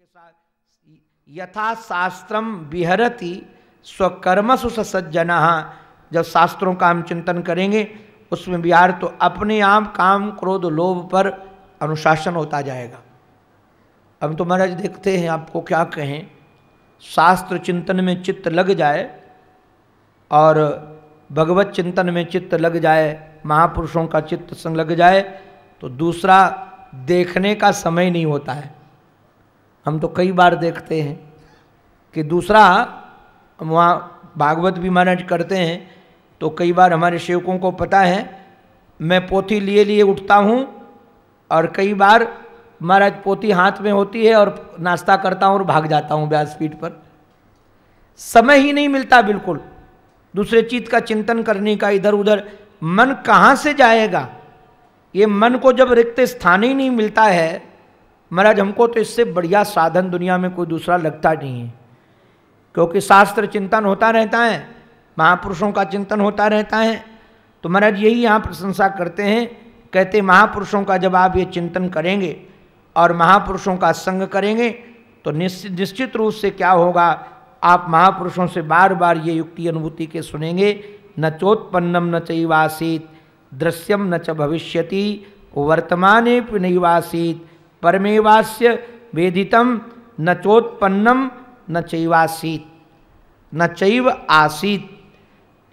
के साथ यथा शास्त्रम विहरति स्वकर्मसु सज्जनः, जब शास्त्रों का हम चिंतन करेंगे उसमें विहार तो अपने आप काम क्रोध लोभ पर अनुशासन होता जाएगा। अब तो महाराज देखते हैं, आपको क्या कहें, शास्त्र चिंतन में चित्त लग जाए और भगवत चिंतन में चित्त लग जाए, महापुरुषों का चित्त संग लग जाए तो दूसरा देखने का समय नहीं होता है। हम तो कई बार देखते हैं कि दूसरा, वहाँ भागवत भी महाराज करते हैं तो कई बार हमारे सेवकों को पता है, मैं पोथी लिए लिए उठता हूँ और कई बार महाराज पोथी हाथ में होती है और नाश्ता करता हूँ और भाग जाता हूँ व्यासपीठ पर। समय ही नहीं मिलता बिल्कुल दूसरे चीज का चिंतन करने का, इधर उधर मन कहाँ से जाएगा। ये मन को जब रिक्त स्थान ही नहीं मिलता है महाराज, हमको तो इससे बढ़िया साधन दुनिया में कोई दूसरा लगता नहीं है, क्योंकि शास्त्र चिंतन होता रहता है, महापुरुषों का चिंतन होता रहता है। तो महाराज यही यहाँ प्रशंसा करते हैं, कहते महापुरुषों का जब आप ये चिंतन करेंगे और महापुरुषों का संग करेंगे तो निश्चित रूप से क्या होगा, आप महापुरुषों से बार बार ये युक्ति अनुभूति के सुनेंगे। न चोत्पन्नम न चैवासीत दृश्यम न च भविष्यति वर्तमाने नैवासीत परमेवास्य वेदितम न चोत्पन्नम न चैवासीत न चैव आसीत।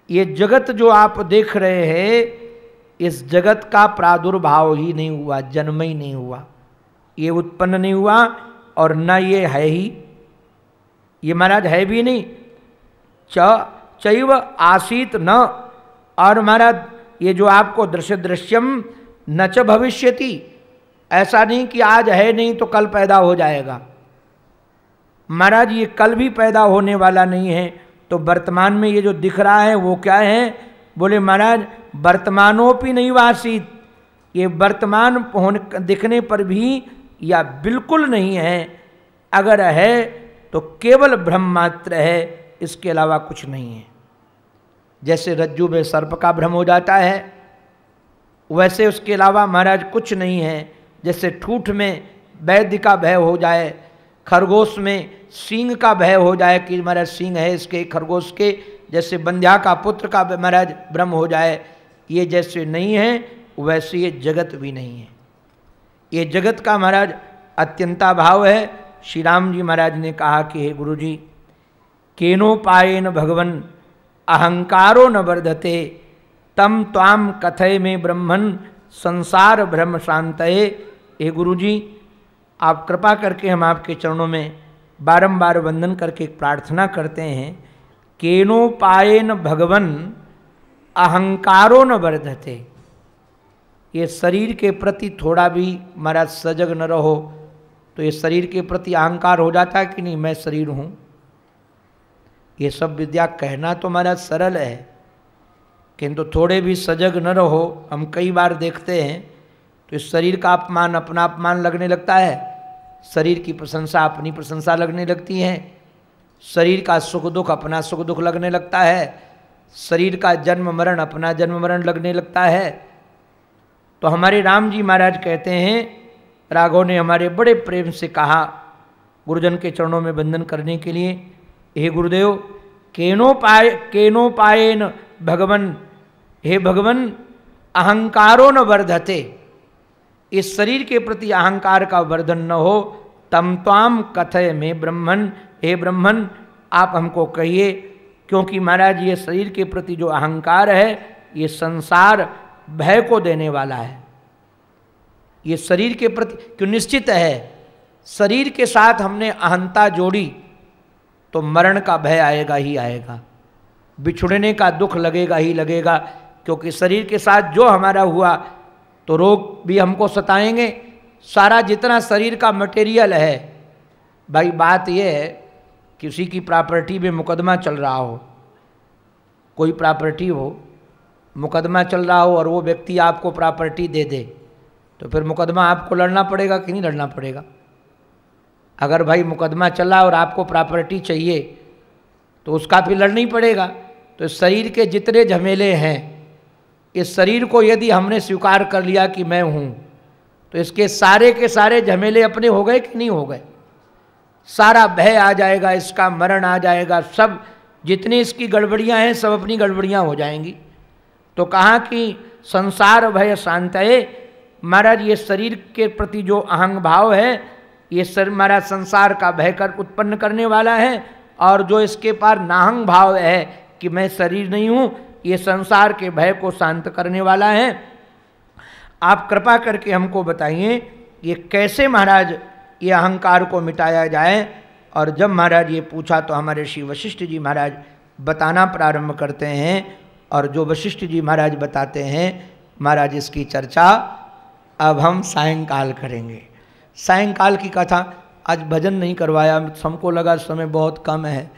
ये जगत जो आप देख रहे हैं, इस जगत का प्रादुर्भाव ही नहीं हुआ, जन्म ही नहीं हुआ, ये उत्पन्न नहीं हुआ और न ये है ही, ये महाराज है भी नहीं। चैव आसीत न, और महाराज ये जो आपको दृश्यम न च भविष्यति, ऐसा नहीं कि आज है नहीं तो कल पैदा हो जाएगा। महाराज ये कल भी पैदा होने वाला नहीं है। तो वर्तमान में ये जो दिख रहा है वो क्या है, बोले महाराज वर्तमानोपि नहीं वासित, ये वर्तमान होने दिखने पर भी या बिल्कुल नहीं है, अगर है तो केवल भ्रम मात्र है, इसके अलावा कुछ नहीं है। जैसे रज्जु में सर्प का भ्रम हो जाता है वैसे उसके अलावा महाराज कुछ नहीं है। जैसे ठूठ में वैद्य का भय हो जाए, खरगोश में सींग का भय हो जाए कि महाराज सींग है इसके खरगोश के, जैसे बंध्या का पुत्र का महाराज भ्रम हो जाए, ये जैसे नहीं है वैसे ये जगत भी नहीं है। ये जगत का महाराज अत्यंता भाव है। श्री राम जी महाराज ने कहा कि हे गुरु जी, केनोपायेन भगवन अहंकारो न वर्धते तम त्वाम कथय में ब्रह्मन संसार ब्रह्म शांतये। हे गुरु जी, आप कृपा करके, हम आपके चरणों में बारंबार वंदन करके प्रार्थना करते हैं, केनोपायेन भगवन अहंकारो न वर्धते। ये शरीर के प्रति थोड़ा भी महाराज सजग न रहो तो ये शरीर के प्रति अहंकार हो जाता है कि नहीं, मैं शरीर हूँ। ये सब विद्या कहना तो महाराज सरल है, किंतु थोड़े भी सजग न रहो, हम कई बार देखते हैं तो इस शरीर का अपमान अपना अपमान लगने लगता है, शरीर की प्रशंसा अपनी प्रशंसा लगने लगती है, शरीर का सुख दुख अपना सुख दुख लगने लगता है, शरीर का जन्म मरण अपना जन्म मरण लगने लगता है। तो हमारे राम जी महाराज कहते हैं, राघव ने हमारे बड़े प्रेम से कहा गुरुजन के चरणों में वंदन करने के लिए, हे गुरुदेव, केनोपायेन भगवन, हे भगवन अहंकारो न वर्धते, इस शरीर के प्रति अहंकार का वर्धन न हो, तम त्वाम कथय में ब्रह्मन, हे ब्रह्मन आप हमको कहिए, क्योंकि महाराज ये शरीर के प्रति जो अहंकार है ये संसार भय को देने वाला है। ये शरीर के प्रति क्यों निश्चित है, शरीर के साथ हमने अहंता जोड़ी तो मरण का भय आएगा ही आएगा, बिछुड़ने का दुख लगेगा ही लगेगा, क्योंकि शरीर के साथ जो हमारा हुआ तो रोग भी हमको सताएंगे। सारा जितना शरीर का मटेरियल है, भाई बात यह है, किसी की प्रॉपर्टी में मुकदमा चल रहा हो, कोई प्रॉपर्टी हो, मुकदमा चल रहा हो और वो व्यक्ति आपको प्रॉपर्टी दे दे तो फिर मुकदमा आपको लड़ना पड़ेगा कि नहीं लड़ना पड़ेगा। अगर भाई मुकदमा चला और आपको प्रॉपर्टी चाहिए तो उसका फिर लड़ना ही पड़ेगा। तो शरीर के जितने झमेले हैं, इस शरीर को यदि हमने स्वीकार कर लिया कि मैं हूँ तो इसके सारे के सारे झमेले अपने हो गए कि नहीं हो गए। सारा भय आ जाएगा, इसका मरण आ जाएगा, सब जितनी इसकी गड़बड़ियां हैं सब अपनी गड़बड़ियां हो जाएंगी। तो कहा कि संसार भय शांतये, महाराज ये शरीर के प्रति जो अहंग भाव है ये महाराज संसार का भय कर उत्पन्न करने वाला है, और जो इसके पार नाहंग भाव है कि मैं शरीर नहीं हूँ, ये संसार के भय को शांत करने वाला है। आप कृपा करके हमको बताइए ये कैसे महाराज ये अहंकार को मिटाया जाए। और जब महाराज ये पूछा तो हमारे श्री वशिष्ठ जी महाराज बताना प्रारंभ करते हैं, और जो वशिष्ठ जी महाराज बताते हैं महाराज इसकी चर्चा अब हम सायंकाल करेंगे। सायंकाल की कथा आज भजन नहीं करवाया, हमको लगा समय बहुत कम है,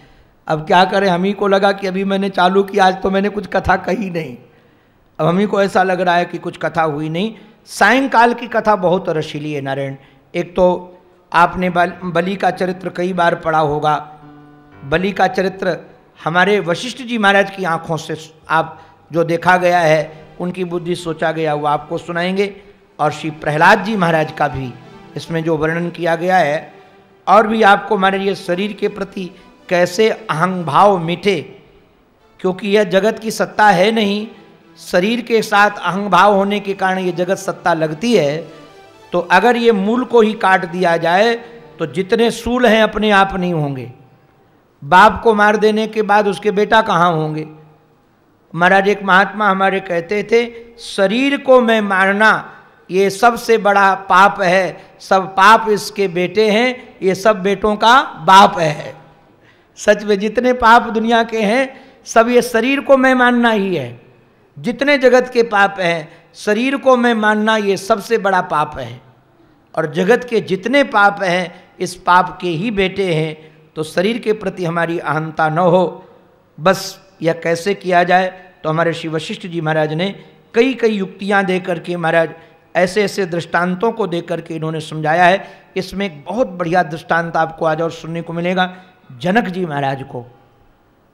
अब क्या करें, हम ही को लगा कि अभी मैंने चालू किया, आज तो मैंने कुछ कथा कही नहीं, अब हम ही को ऐसा लग रहा है कि कुछ कथा हुई नहीं। सायंकाल की कथा बहुत रसीली है नारायण। एक तो आपने बलि का चरित्र कई बार पढ़ा होगा, बलि का चरित्र हमारे वशिष्ठ जी महाराज की आंखों से आप जो देखा गया है, उनकी बुद्धि सोचा गया वो आपको सुनाएंगे, और श्री प्रहलाद जी महाराज का भी इसमें जो वर्णन किया गया है, और भी आपको हमारे ये शरीर के प्रति कैसे अहंग भाव मिटे, क्योंकि यह जगत की सत्ता है नहीं, शरीर के साथ अहंग भाव होने के कारण ये जगत सत्ता लगती है। तो अगर ये मूल को ही काट दिया जाए तो जितने सूल हैं अपने आप नहीं होंगे, बाप को मार देने के बाद उसके बेटा कहाँ होंगे। महाराज एक महात्मा हमारे कहते थे, शरीर को मैं मारना ये सबसे बड़ा पाप है, सब पाप इसके बेटे हैं, ये सब बेटों का बाप है। सच में जितने पाप दुनिया के हैं सब ये शरीर को मैं मानना ही है। जितने जगत के पाप हैं शरीर को मैं मानना ये सबसे बड़ा पाप है, और जगत के जितने पाप हैं इस पाप के ही बेटे हैं। तो शरीर के प्रति हमारी अहंता न हो, बस यह कैसे किया जाए। तो हमारे श्री वशिष्ठ जी महाराज ने कई कई युक्तियाँ दे करके महाराज ऐसे ऐसे दृष्टांतों को दे करके इन्होंने समझाया है। इसमें एक बहुत बढ़िया दृष्टांत आपको आज और सुनने को मिलेगा जनक जी महाराज को।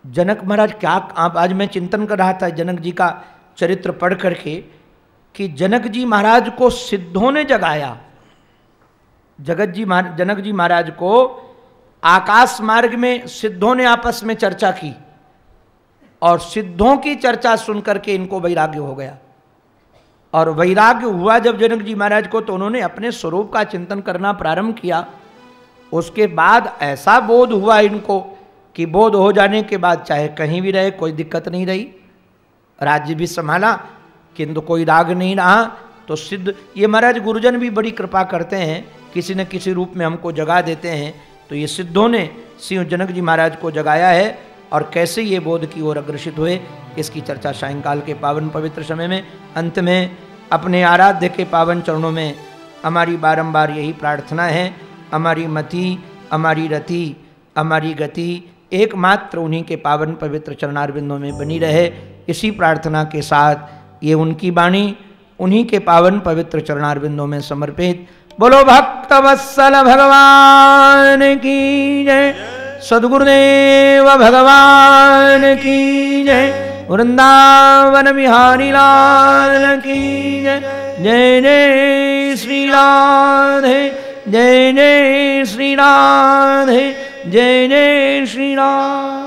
जनक महाराज क्या, आप आज मैं चिंतन कर रहा था जनक जी का चरित्र पढ़ करके कि जनक जी महाराज को सिद्धों ने जगाया। जनक जी महाराज को आकाश मार्ग में सिद्धों ने आपस में चर्चा की, और सिद्धों की चर्चा सुन करके इनको वैराग्य हो गया। और वैराग्य हुआ जब जनक जी महाराज को, तो उन्होंने अपने स्वरूप का चिंतन करना प्रारंभ किया। उसके बाद ऐसा बोध हुआ इनको कि बोध हो जाने के बाद चाहे कहीं भी रहे कोई दिक्कत नहीं रही, राज्य भी संभाला किंतु कोई राग नहीं रहा। तो सिद्ध ये महाराज गुरुजन भी बड़ी कृपा करते हैं, किसी न किसी रूप में हमको जगा देते हैं। तो ये सिद्धों ने सिंह जनक जी महाराज को जगाया है, और कैसे ये बोध की ओर अग्रसित हुए इसकी चर्चा सायंकाल के पावन पवित्र समय में। अंत में अपने आराध्य के पावन चरणों में हमारी बारंबार यही प्रार्थना है, हमारी मति, हमारी रति, हमारी गति एकमात्र उन्हीं के पावन पवित्र चरणारविंदों में बनी रहे। इसी प्रार्थना के साथ ये उनकी वाणी उन्हीं के पावन पवित्र चरणारविंदों में समर्पित। बोलो भक्त वत्सल भगवान की जय, सद्गुरुदेव भगवान की जय, वृंदावन बिहारी लाल की जय। जय जय श्री राधे, जय जय श्री राधे, जय जय श्री राधे।